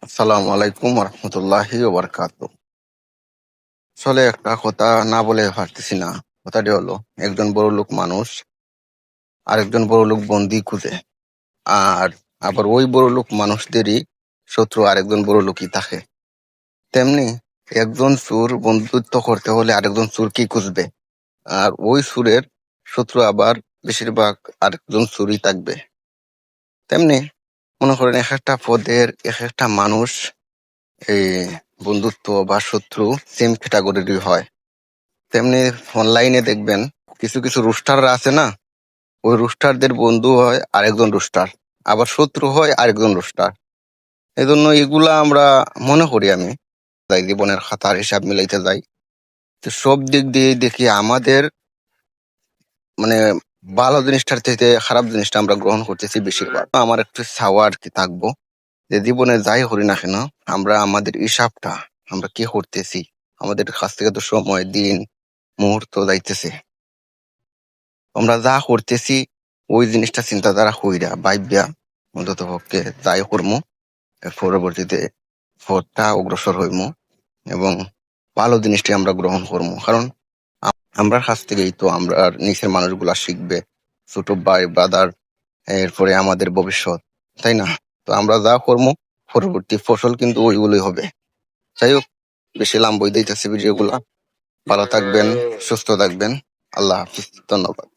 আসসালামু আলাইকুম রহমতুল্লাহি ওবরকাত। আসলে একটা কথা না বলে পারতেছি না। কথাটি হলো, একজন বড় লোক মানুষ আরেকজন বড় লোক বন্দি খুঁজে, আর আবার ওই বড় লোক মানুষদেরই শত্রু আরেকজন বড় লোকই থাকে। তেমনি একজন চোর বন্ধুত্ব করতে হলে আরেকজন চোর কি খুঁজবে, আর ওই চোরের শত্রু আবার বেশিরভাগ আরেকজন চোরই থাকবে। তেমনি মনে করেন, এক একটা পদের এক একটা মানুষ এই বন্ধুত্ব বা শত্রু সেম ক্যাটাগরিরই হয়। তেমনি অনলাইনে দেখবেন কিছু কিছু রুস্টাররা আছে না, ওই রুস্টারদের বন্ধু হয় আরেকজন রুস্টার, আবার শত্রু হয় আরেকজন রুস্টার। এই জন্য এগুলা আমরা মনে করি, আমি তাই জীবনের খাতার হিসাব মিলাইতে যাই, তো সব দিক দিয়ে দেখি আমাদের মানে ভালো জিনিসটার থেকে খারাপ জিনিসটা আমরা গ্রহণ করতেছি বেশিরভাগ। আমার একটু চাওয়া আর কি থাকবো, যে জীবনে যাই করি না কেন, আমরা আমাদের হিসাবটা আমরা কি করতেছি, আমাদের কাছ থেকে তো সময় দিন মুহূর্ত যাইতেছে, আমরা যা করতেছি ওই জিনিসটা চিন্তাধারা কইরা ভাইবা অন্তত পক্ষে যাই করমু, এর পরবর্তীতে পথটা অগ্রসর হইমু এবং ভালো জিনিসটি আমরা গ্রহণ করবো। কারণ আমরা কাছ থেকেই তো আমরা নিচের মানুষগুলা শিখবে, ছোট ভাই ব্রাদার, এরপরে আমাদের ভবিষ্যৎ, তাই না? তো আমরা যা করবো পরবর্তী ফসল কিন্তু ওইগুলোই হবে। যাই হোক, বেশি লাম্বই দিতেছি ভিডিওগুলা। ভালো থাকবেন, সুস্থ থাকবেন। আল্লাহ হাফিজ, ধন্যবাদ।